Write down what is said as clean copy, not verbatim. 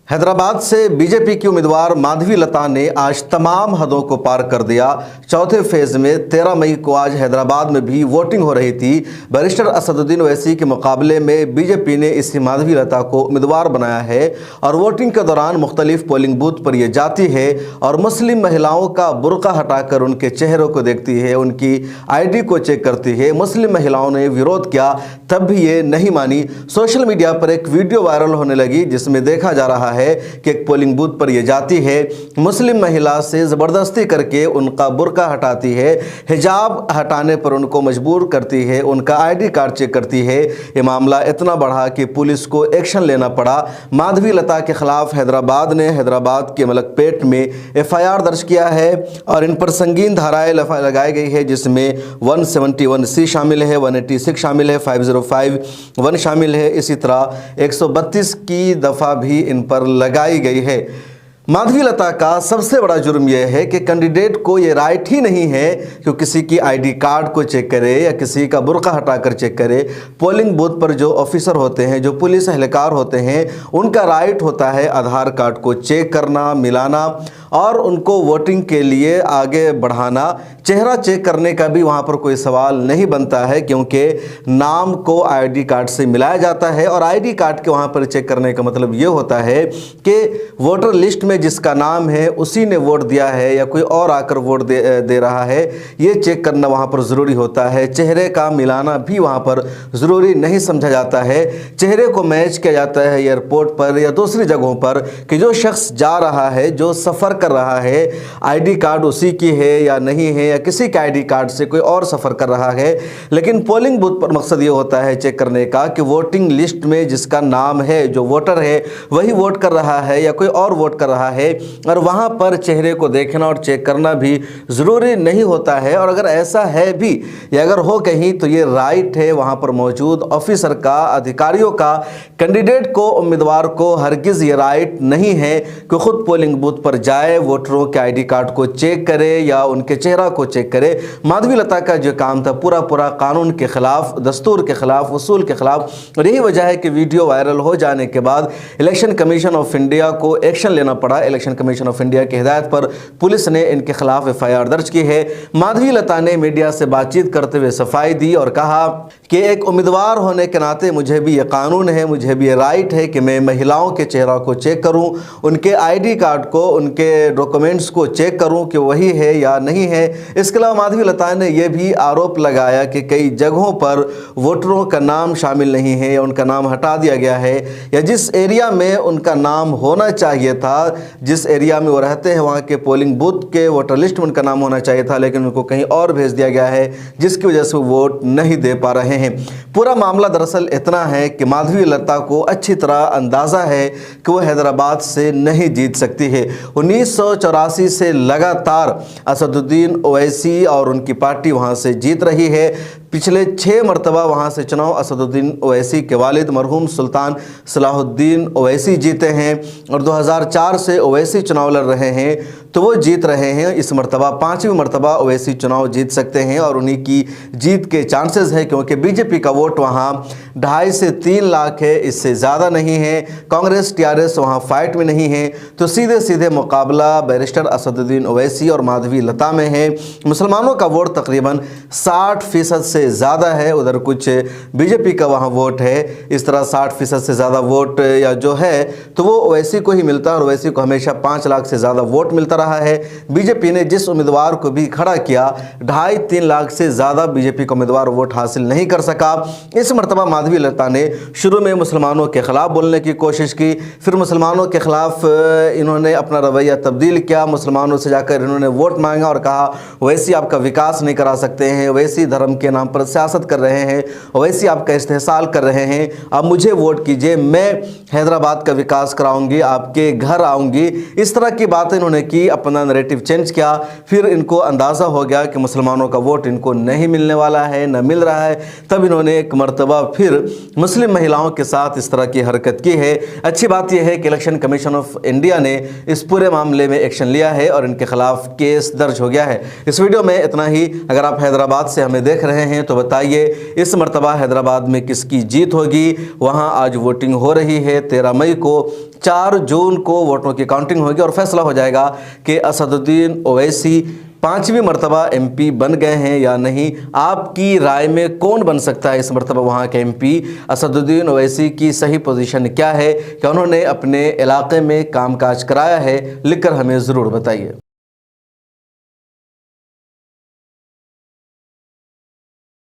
हैदराबाद से बीजेपी की उम्मीदवार माधवी लता ने आज तमाम हदों को पार कर दिया। चौथे फेज में 13 मई को आज हैदराबाद में भी वोटिंग हो रही थी। बैरिस्टर असदुद्दीन ओवैसी के मुकाबले में बीजेपी ने इस माधवी लता को उम्मीदवार बनाया है और वोटिंग के दौरान मुख्तलिफ पोलिंग बूथ पर ये जाती है और मुस्लिम महिलाओं का बुर्का हटाकर उनके चेहरों को देखती है, उनकी ID को चेक करती है। मुस्लिम महिलाओं ने विरोध किया, तब भी ये नहीं मानी। सोशल मीडिया पर एक वीडियो वायरल होने लगी जिसमें देखा जा रहा है कि एक पोलिंग बूथ पर ये जाती है, मुस्लिम महिला से ज़बरदस्ती करके उनका बुर्का हटाती है, हिजाब हटाने पर उनको मजबूर करती है, उनका ID कार्ड चेक करती है। ये मामला इतना बढ़ा कि पुलिस को एक्शन लेना पड़ा। माधवी लता के खिलाफ हैदराबाद के मलकपेट में FIR दर्ज किया है और इन पर संगीन धाराएं लगाई गई है, जिसमें 171C शामिल है, 186 शामिल है, 505(1) शामिल है। इसी तरह 132 की दफ़ा भी इन पर लगाई गई है। माधवी लता का सबसे बड़ा जुर्म यह है कि कैंडिडेट को ये राइट ही नहीं है कि किसी की ID कार्ड को चेक करे या किसी का बुर्का हटाकर चेक करे। पोलिंग बूथ पर जो ऑफिसर होते हैं, जो पुलिस एहलकार होते हैं, उनका राइट होता है आधार कार्ड को चेक करना, मिलाना और उनको वोटिंग के लिए आगे बढ़ाना। चेहरा चेक करने का भी वहाँ पर कोई सवाल नहीं बनता है, क्योंकि नाम को ID कार्ड से मिलाया जाता है और ID कार्ड के वहाँ पर चेक करने का मतलब ये होता है कि वोटर लिस्ट में जिसका नाम है उसी ने वोट दिया है या कोई और आकर वोट दे रहा है, ये चेक करना वहाँ पर ज़रूरी होता है। चेहरे का मिलाना भी वहाँ पर ज़रूरी नहीं समझा जाता है। चेहरे को मैच किया जाता है एयरपोर्ट पर या दूसरी जगहों पर कि जो शख्स जा रहा है, जो सफ़र कर रहा है, ID कार्ड उसी की है या नहीं है, या किसी के ID कार्ड से कोई और सफ़र कर रहा है। लेकिन पोलिंग बूथ पर मकसद ये होता है चेक करने का कि वोटिंग लिस्ट में जिसका नाम है, जो वोटर है, वही वोट कर रहा है या कोई और वोट कर रहा है, और वहां पर चेहरे को देखना और चेक करना भी ज़रूरी नहीं होता है। और अगर ऐसा है भी या अगर हो कहीं तो ये राइट है वहां पर मौजूद ऑफिसर का, अधिकारियों का। कैंडिडेट को, उम्मीदवार को हरगिज़ ये राइट नहीं है कि खुद पोलिंग बूथ पर जाए, वोटरों के ID कार्ड को चेक करे या उनके चेहरा को चेक करे। माधवी लता का जो काम था पूरा कानून के खिलाफ, दस्तूर के खिलाफ, उसूल के खिलाफ। और यही वजह है कि वीडियो वायरल हो जाने के बाद इलेक्शन कमीशन ऑफ इंडिया को एक्शन लेना पड़ा। इलेक्शन कमीशन ऑफ इंडिया की हिदायत पर पुलिस ने इनके खिलाफ FIR दर्ज की है। माधवी लता ने मीडिया से बातचीत करते हुए सफाई दी और कहा कि एक उम्मीदवार होने के नाते मुझे भी ये कानून है, मुझे भी ये राइट है कि मैं महिलाओं के चेहरा को चेक करूं, उनके ID कार्ड को, उनके डॉक्यूमेंट्स को चेक करूं कि वही है या नहीं है। इसके अलावा माधवी लता ने यह भी आरोप लगाया कि कई जगहों पर वोटरों का नाम शामिल नहीं है या उनका नाम हटा दिया गया है, या जिस एरिया में उनका नाम होना चाहिए था, जिस एरिया में वो रहते हैं, वहाँ के पोलिंग बूथ के वोटर लिस्ट में उनका नाम होना चाहिए था, लेकिन उनको कहीं और भेज दिया गया है, जिसकी वजह से वो वोट नहीं दे पा रहे हैं। पूरा मामला दरअसल इतना है कि माधवी लता को अच्छी तरह अंदाज़ा है कि वो हैदराबाद से नहीं जीत सकती है। 1984 से लगातार असदुद्दीन ओवैसी और उनकी पार्टी वहाँ से जीत रही है। पिछले 6 मरतबा वहाँ से चुनाव असदुद्दीन ओवैसी के वालिद मरहूम सुल्तान सलाहुद्दीन ओवैसी जीते हैं और 2004 से ओवैसी चुनाव लड़ रहे हैं, तो वो जीत रहे हैं। इस मरतबा 5वीं मरतबा ओवैसी चुनाव जीत सकते हैं और उन्हीं की जीत के चांसेस हैं, क्योंकि बीजेपी का वोट वहाँ 2.5 से 3 लाख है, इससे ज़्यादा नहीं है। कांग्रेस TRS वहाँ फाइट में नहीं है, तो सीधे सीधे मुकाबला बैरिस्टर असदुद्दीन ओवैसी और माधवी लता में है। मुसलमानों का वोट तकरीबन 60% से ज़्यादा है, उधर कुछ बीजेपी का वहाँ वोट है। इस तरह 60% से ज़्यादा वोट या जो है तो वो ओवैसी को ही मिलता है और ओवैसी को हमेशा 5 लाख से ज़्यादा वोट मिलता रहा है। बीजेपी ने जिस उम्मीदवार को भी खड़ा किया, 2.5-3 लाख से ज़्यादा बीजेपी का उम्मीदवार वोट हासिल नहीं कर सका। इस मरतबा माधवी लता ने शुरू में मुसलमानों के ख़िलाफ़ बोलने की कोशिश की, फिर मुसलमानों के ख़िलाफ़ इन्होंने अपना रवैया तब्दील किया। मुसलमानों से जाकर इन्होंने वोट मांगा और कहा ओवैसी आपका विकास नहीं करा सकते हैं, ओवैसी धर्म के नाम पर सियासत कर रहे हैं, ओवैसी आपका इस्तेहसाल कर रहे हैं, अब मुझे वोट कीजिए, मैं हैदराबाद का विकास कराऊंगी, आपके घर आऊंगी। इस तरह की बातें इन्होंने की, अपना नैरेटिव चेंज किया। फिर इनको अंदाज़ा हो गया कि मुसलमानों का वोट इनको नहीं मिलने वाला है, न मिल रहा है। तब इन्होंने एक मरतबा फिर आखिर मुस्लिम महिलाओं के साथ इस तरह की हरकत की है। अच्छी बात यह है कि इलेक्शन कमीशन ऑफ इंडिया ने इस पूरे मामले में एक्शन लिया है और इनके खिलाफ केस दर्ज हो गया है। इस वीडियो में इतना ही। अगर आप हैदराबाद से हमें देख रहे हैं तो बताइए इस मर्तबा हैदराबाद में किसकी जीत होगी। वहां आज वोटिंग हो रही है। 13 मई को 4 जून को वोटों की काउंटिंग होगी और फैसला हो जाएगा कि असदुद्दीन ओवैसी 5वीं मर्तबा MP बन गए हैं या नहीं। आपकी राय में कौन बन सकता है इस मर्तबा वहाँ के MP? असदुद्दीन ओवैसी की सही पोजीशन क्या है? क्या उन्होंने अपने इलाके में कामकाज कराया है? लिखकर हमें ज़रूर बताइए।